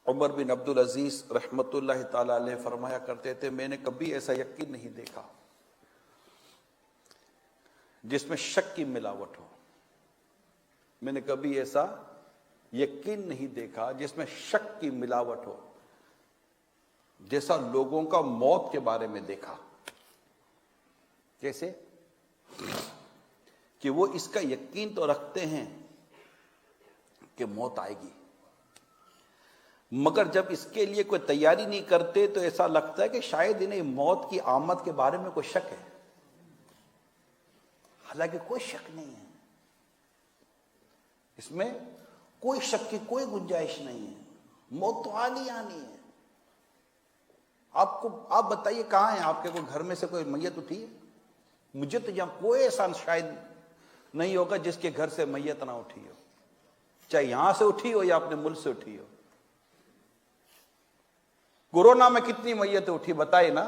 عمر بن عبدالعزیز رحمۃ اللہ تعالی علیہ فرمایا کرتے تھے، میں نے کبھی ایسا یقین نہیں دیکھا جس میں شک کی ملاوٹ ہو۔ میں نے کبھی ایسا یقین نہیں دیکھا جس میں شک کی ملاوٹ ہو، جیسا لوگوں کا موت کے بارے میں دیکھا۔ کیسے کہ وہ اس کا یقین تو رکھتے ہیں کہ موت آئے گی، مگر جب اس کے لیے کوئی تیاری نہیں کرتے تو ایسا لگتا ہے کہ شاید انہیں موت کی آمد کے بارے میں کوئی شک ہے، حالانکہ کوئی شک نہیں ہے، اس میں کوئی شک کی کوئی گنجائش نہیں ہے، موت تو آنی ہے۔ آپ بتائیے کہاں ہیں آپ کے کوئی گھر میں سے کوئی میت اٹھی ہے؟ مجھے تو یہاں کوئی ایسا شاید نہیں ہوگا جس کے گھر سے میت نہ اٹھی ہو، چاہے یہاں سے اٹھی ہو یا اپنے ملک سے اٹھی ہو۔ کورونا میں کتنی میتیں اٹھی بتائیے نا،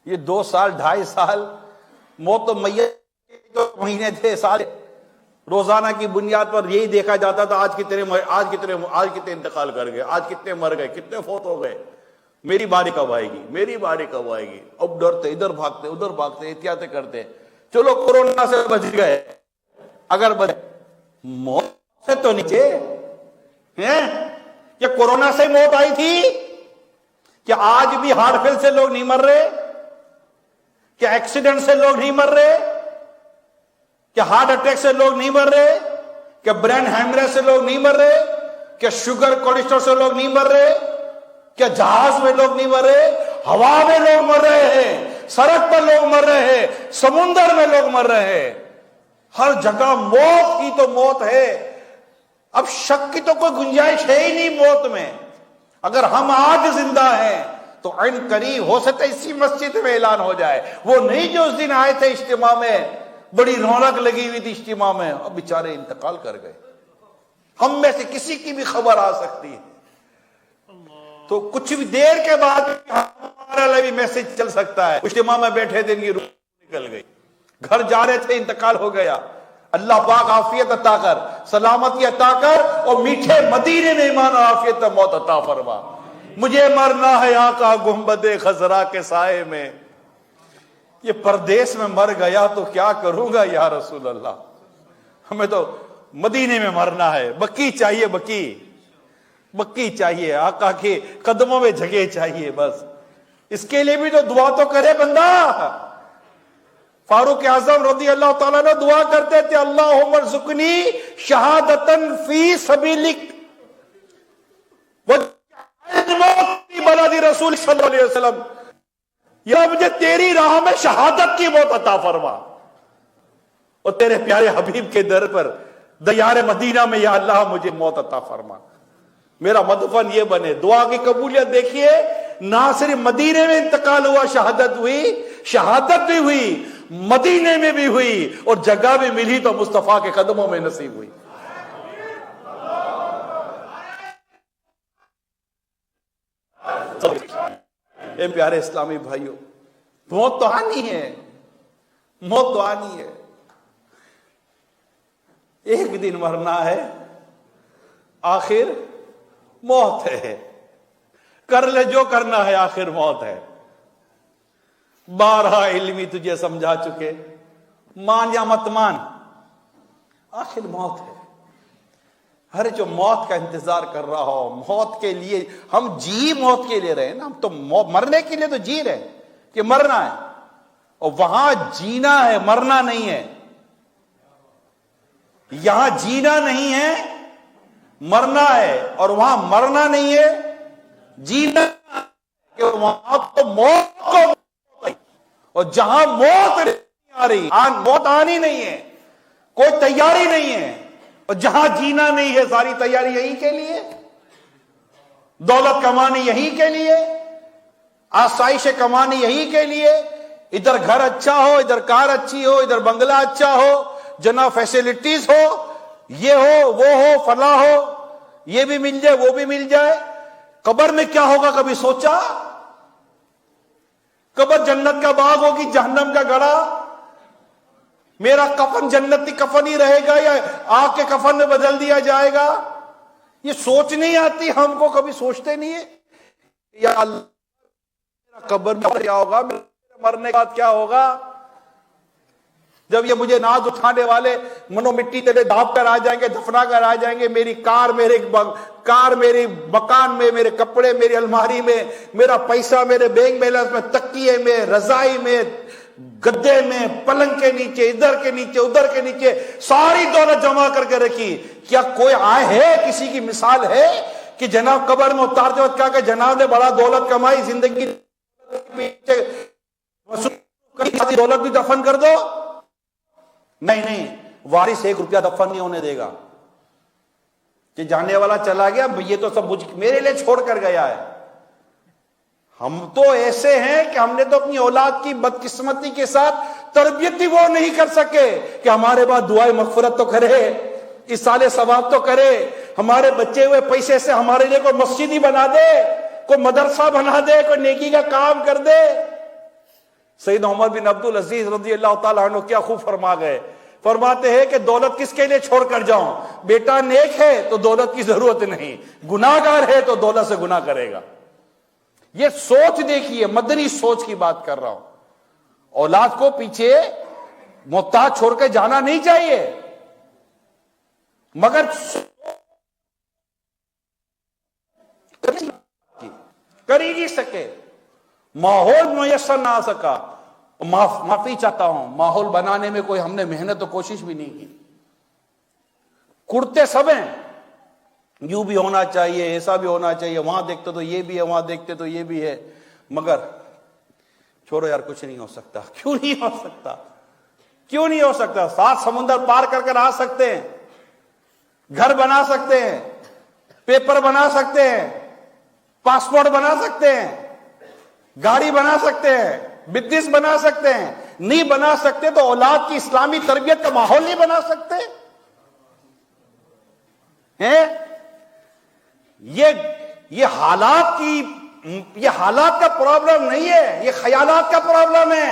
یہ 2 سال 2.5 سال موت تو میت تو مہینے تھے، سال روزانہ کی بنیاد پر یہی دیکھا جاتا تھا آج کتنے انتقال کر گئے، آج کتنے مر گئے، کتنے فوت ہو گئے، میری باری کب آئے گی، میری باری کب آئے گی۔ اب ڈرتے، ادھر بھاگتے ادھر بھاگتے، احتیاطیں کرتے، چلو کورونا سے بچ گئے، اگر بچ موت سے تو نیچے ہیں کہ کورونا سے موت آئی تھی، کہ آج بھی ہارٹ فیل سے لوگ نہیں مر رہے، کہ ایکسیڈنٹ سے لوگ نہیں مر رہے، کہ ہارٹ اٹیک سے لوگ نہیں مر رہے، کہ برین ہیمریج سے لوگ نہیں مر رہے، کہ شوگر کولیسٹرول سے لوگ نہیں مر رہے، کہ جہاز میں لوگ نہیں مر رہے، ہوا میں لوگ مر رہے ہیں، سڑک پر لوگ مر رہے ہیں، سمندر میں لوگ مر رہے ہیں، ہر جگہ موت کی تو موت ہے۔ اب شک کی تو کوئی گنجائش ہے ہی نہیں موت میں۔ اگر ہم آج زندہ ہیں تو عین قریب ہو سکتا ہے اسی مسجد میں اعلان ہو جائے، وہ نہیں جو اس دن آئے تھے اجتماع میں، بڑی رونق لگی ہوئی تھی اجتماع میں، اب بیچارے انتقال کر گئے۔ ہم میں سے کسی کی بھی خبر آ سکتی ہے، تو کچھ بھی دیر کے بعد ہمارا بھی میسج چل سکتا ہے، اجتماع میں بیٹھے تھے ان کی روح نکل گئی، گھر جا رہے تھے انتقال ہو گیا۔ اللہ پاک عافیت عطا کر، سلامتی عطا کر، اور میٹھے مدینے میں ایمان اور عافیت موت عطا فرما۔ مجھے مرنا ہے آقا گنبد خضرا کے سائے میں، یہ پردیس میں مر گیا تو کیا کروں گا یا رسول اللہ، ہمیں تو مدینے میں مرنا ہے، بکی چاہیے، بکی چاہیے، آقا کے قدموں میں جگہ چاہیے، بس اس کے لیے بھی تو دعا تو کرے بندہ۔ فاروق اعظم رضی اللہ تعالیٰ نے دعا کرتے تھے، اللہم ارزقنی شہادتن فی سبیلک بلد رسول صلی اللہ علیہ وسلم، یا مجھے تیری راہ میں شہادت کی موت عطا فرما، اور تیرے پیارے حبیب کے در پر دیار مدینہ میں یا اللہ مجھے موت عطا فرما، میرا مدفن یہ بنے۔ دعا کی قبولیت دیکھیے، نہ صرف مدینے میں انتقال ہوا، شہادت بھی ہوئی، مدینے میں بھی ہوئی، اور جگہ بھی ملی تو مصطفیٰ کے قدموں میں نصیب ہوئی۔ اے پیارے اسلامی بھائیوں، موت تو آنی ہے، موت تو آنی ہے، ایک دن مرنا ہے، آخر موت ہے، کر لے جو کرنا ہے، آخر موت ہے۔ بارہا علمی تجھے سمجھا چکے، مان یا مت مان، آخر موت ہے۔ ہر جو موت کا انتظار کر رہا ہو، موت کے لیے ہم موت کے لیے رہے نا، ہم تو مرنے کے لیے تو جی رہے کہ مرنا ہے، اور وہاں جینا ہے، مرنا نہیں ہے۔ یہاں جینا نہیں ہے، مرنا ہے، اور وہاں مرنا نہیں ہے، جینا، کہ وہاں تو موت کو، اور جہاں موت نہیں آ رہی، موت آنی نہیں ہے، کوئی تیاری نہیں ہے، اور جہاں جینا نہیں ہے، ساری تیاری یہی کے لیے، دولت کمانی یہی کے لیے، آسائش کمانی یہی کے لیے، ادھر گھر اچھا ہو، ادھر کار اچھی ہو، ادھر بنگلہ اچھا ہو، جنا فیسلٹیز ہو، یہ ہو وہ ہو فلاں ہو، یہ بھی مل جائے وہ بھی مل جائے۔ قبر میں کیا ہوگا کبھی سوچا؟ قبر جنت کا باغ ہوگی، جہنم کا گڑھا؟ میرا کفن جنتی کفن ہی رہے گا یا آگ کے کفن میں بدل دیا جائے گا؟ یہ سوچ نہیں آتی ہم کو، کبھی سوچتے نہیں ہے یا اللہ قبر میں کیا ہوگا، مرنے کے بعد کیا ہوگا؟ جب یہ مجھے ناز اٹھانے والے منو مٹی تلے دھاپ کر آ جائیں گے، دفنا کر آ جائیں گے، میری کار میری مکان میں، میرے کپڑے میری الماری میں، میرا پیسہ میرے بینک بیلنس میں، تکیے میں، رضائی میں، گدے میں، پلنگ کے نیچے، ادھر کے نیچے، ادھر کے نیچے، ساری دولت جمع کر کے رکھی، کیا کوئی آئے ہے، کسی کی مثال ہے کہ جناب قبر میں اتارتے وقت کہا کہ جناب نے بڑا دولت کمائی، زندگی دولت بھی دفن کر دو؟ نہیں، وارث 1 روپیہ دفن نہیں ہونے دے گا کہ جانے والا چلا گیا، یہ تو سب میرے لیے چھوڑ کر گیا ہے۔ ہم تو ایسے ہیں کہ ہم نے تو اپنی اولاد کی بدقسمتی کے ساتھ تربیت ہی وہ نہیں کر سکے کہ ہمارے بعد دعائے مغفرت تو کرے، اصالے ثواب تو کرے، ہمارے بچے ہوئے پیسے سے ہمارے لیے کوئی مسجد ہی بنا دے، کوئی مدرسہ بنا دے، کوئی نیکی کا کام کر دے۔ سیدنا عمر بن عبد العزیز رضی اللہ تعالیٰ عنہ کیا خوب فرما گئے، فرماتے ہیں کہ دولت کس کے لیے چھوڑ کر جاؤں؟ بیٹا نیک ہے تو دولت کی ضرورت نہیں، گناہ گار ہے تو دولت سے گناہ کرے گا۔ یہ سوچ دیکھیے، مدنی سوچ کی بات کر رہا ہوں۔ اولاد کو پیچھے محتاج چھوڑ کے جانا نہیں چاہیے، مگر کر ہی نہیں سکے، ماحول میسر نہ آ سکا۔ معافی چاہتا ہوں، ماحول بنانے میں کوئی ہم نے محنت و کوشش بھی نہیں کی، کرتے سب ہیں، یوں بھی ہونا چاہیے، ایسا بھی ہونا چاہیے، وہاں دیکھتے تو یہ بھی ہے، وہاں دیکھتے تو یہ بھی ہے، مگر چھوڑو یار، کچھ نہیں ہو سکتا۔ کیوں نہیں ہو سکتا؟ کیوں نہیں ہو سکتا؟ 7 سمندر پار کر کر آ سکتے ہیں، گھر بنا سکتے ہیں، پیپر بنا سکتے ہیں، پاسپورٹ بنا سکتے ہیں، گاڑی بنا سکتے ہیں، بزنس بنا سکتے ہیں، نہیں بنا سکتے تو اولاد کی اسلامی تربیت کا ماحول نہیں بنا سکتے ہیں؟ یہ حالات کا پرابلم نہیں ہے، یہ خیالات کا پرابلم ہے۔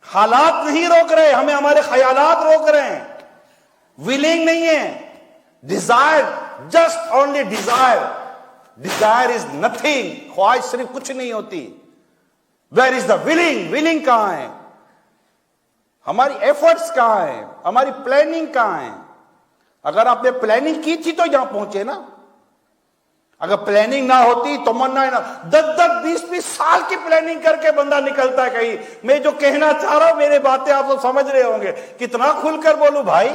حالات نہیں روک رہے ہمیں، ہمارے خیالات روک رہے ہیں، ویلنگ نہیں ہے، Dzire, just only Dzire, desire is nothing, خواہش صرف کچھ نہیں ہوتی۔ ویئر از دا ولنگ؟ ولنگ کہاں ہے؟ ہماری ایفرٹس کہاں ہیں؟ ہماری پلاننگ کہاں ہے؟ اگر آپ نے پلاننگ کی تھی تو یہاں پہنچے نا، اگر پلاننگ نہ ہوتی، تمنا نہ، 10-20 سال کی پلاننگ کر کے بندہ نکلتا ہے کہیں۔ میں جو کہنا چاہ رہا ہوں، میرے باتیں آپ سب سمجھ رہے ہوں گے، کتنا کھل کر بولوں بھائی۔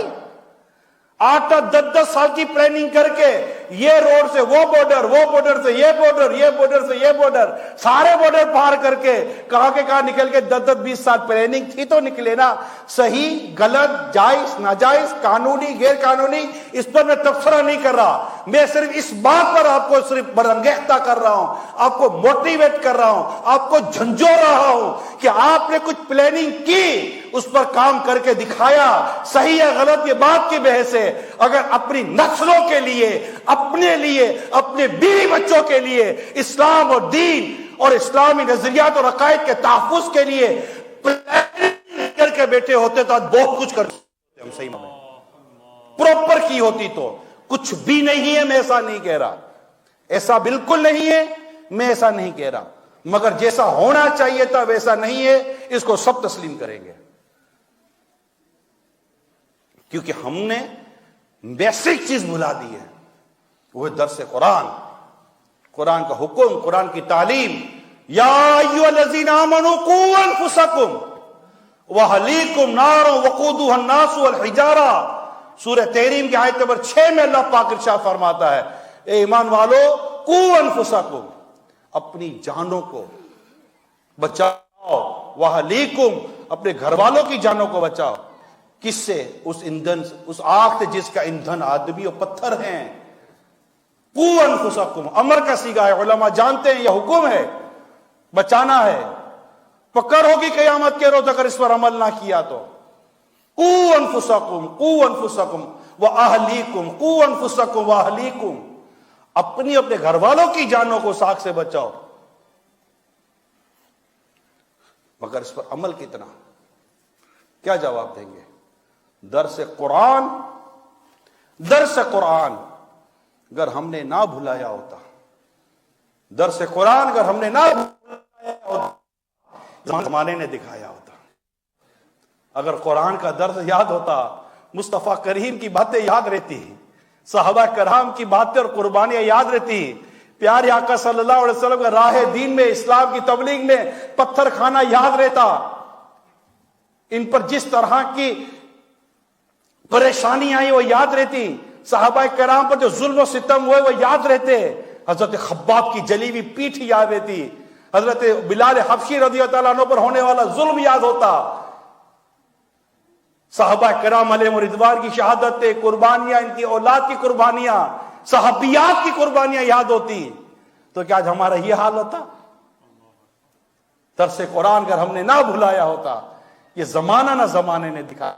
8-10 سال کی پلاننگ کر کے یہ روڈ سے وہ بارڈر، وہ بارڈر سے یہ بارڈر، یہ بارڈر سے یہ بارڈر، سارے بارڈر پار کر کے کہاں کے کہاں نکل کے 10-20 سال پلاننگ تھی تو نکلے نا۔ صحیح، غلط، جائز، ناجائز، قانونی، غیر قانونی، اس پر میں تبصرہ نہیں کر رہا، میں صرف اس بات پر آپ کو صرف برانگیختہ کر رہا ہوں، آپ کو موٹیویٹ کر رہا ہوں، آپ کو جھنجھو رہا ہوں کہ آپ نے کچھ پلاننگ کی، اس پر کام کر کے دکھایا، صحیح ہے غلط یہ بات کی بحث ہے۔ اگر اپنی نسلوں کے لیے، اپنے لیے، اپنے بیوی بچوں کے لیے، اسلام اور دین اور اسلامی نظریات اور عقائد کے تحفظ کے لیے پلاننگ کر کے بیٹھے ہوتے تو آج بہت کچھ کر سکتے ہم، صحیح میں پروپر کی ہوتی تو۔ کچھ بھی نہیں ہے، میں ایسا نہیں کہہ رہا، ایسا بالکل نہیں ہے، میں ایسا نہیں کہہ رہا، مگر جیسا ہونا چاہیے تھا ویسا نہیں ہے، اس کو سب تسلیم کریں گے، کیونکہ ہم نے بیسک چیز بھلا دی ہے، وہ درس قرآن، قرآن کا حکم، قرآن کی تعلیم۔ یا ایھا الذین آمنوا قوا انفسکم واہلیکم نارا وقودھا الناس والحجارہ، سورہ تحریم کی آیت نمبر 6 میں اللہ پاک ارشاد فرماتا ہے، اے ایمان والو، قوا انفسکم، اپنی جانوں کو بچاؤ، واہلیکم، اپنے گھر والوں کی جانوں کو بچاؤ۔ کس سے؟ اس ایندھن، اس آگ سے جس کا ایندھن آدمی اور پتھر ہیں۔ قوا انفسکم، امر کا صیغہ ہے، علماء جانتے ہیں یہ حکم ہے، بچانا ہے، پکڑ ہوگی قیامت کے روز اگر اس پر عمل نہ کیا تو۔ قوا انفسکم، قوا انفسکم واہلیکم، قوا انفسکم واہلیکم، اپنی اپنے گھر والوں کی جانوں کو آگ سے بچاؤ، مگر اس پر عمل کتنا؟ کیا جواب دیں گے؟ درس قرآن، درس قرآن، اگر ہم نے نہ بھلایا ہوتا، درس قرآن اگر ہم نے نہ بھلایا ہوتا، زمانے نے دکھایا ہوتا۔ اگر قرآن کا درس یاد ہوتا، مصطفیٰ کریم کی باتیں یاد رہتی، صحابہ کرام کی باتیں اور قربانیاں یاد رہتی، پیارے آقا صلی اللہ علیہ وسلم کا راہ دین میں، اسلام کی تبلیغ میں پتھر کھانا یاد رہتا، ان پر جس طرح کی پریشانی آئی وہ یاد رہتی، صحابہ کرام پر جو ظلم و ستم ہوئے وہ یاد رہتے، حضرت خباب کی جلی ہوئی پیٹھ یاد رہتی، حضرت بلال حبشی رضی اللہ تعالیٰ عنہ پر ہونے والا ظلم یاد ہوتا، صحابہ کرام علیہ رضوان کی شہادتیں، قربانیاں، ان کی اولاد کی قربانیاں، صحابیات کی قربانیاں یاد ہوتی، تو کیا آج ہمارا یہ حال ہوتا؟ درس قرآن اگر ہم نے نہ بھلایا ہوتا، یہ زمانہ نہ زمانے نے دکھایا۔